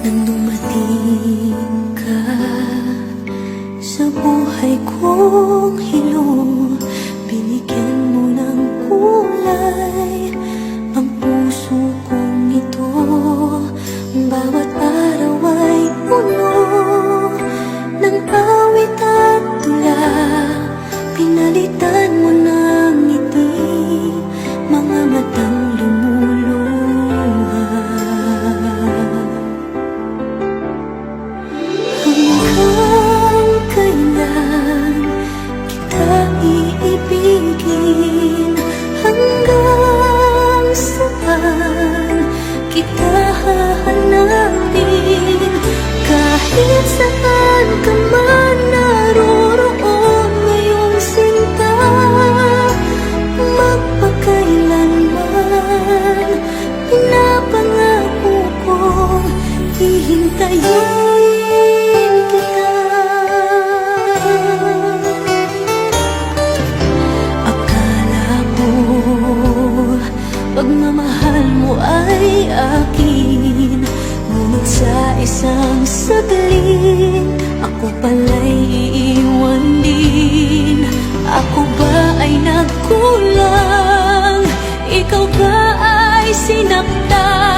Nang dumating ka sa buhay kong hilo, binigyan mo ng kulay ang puso kong ito. Bawat araw ay puno ng awit at tula, pinalitan mo ng ngiti mga matang lumuluha. Hanggang kailan kita iibigin? Hanggang saan kita hahanapin? Kahit saan ka man naroroon ngayong sinta, magpakailanman pinapangako kong hihintayin kita. Akala mo pagmamahal mo ay akin, ngunit sa isang saglit ako pala'y iiwan din. Ako ba ay nagkulang? Ikaw ba ay sinaktan?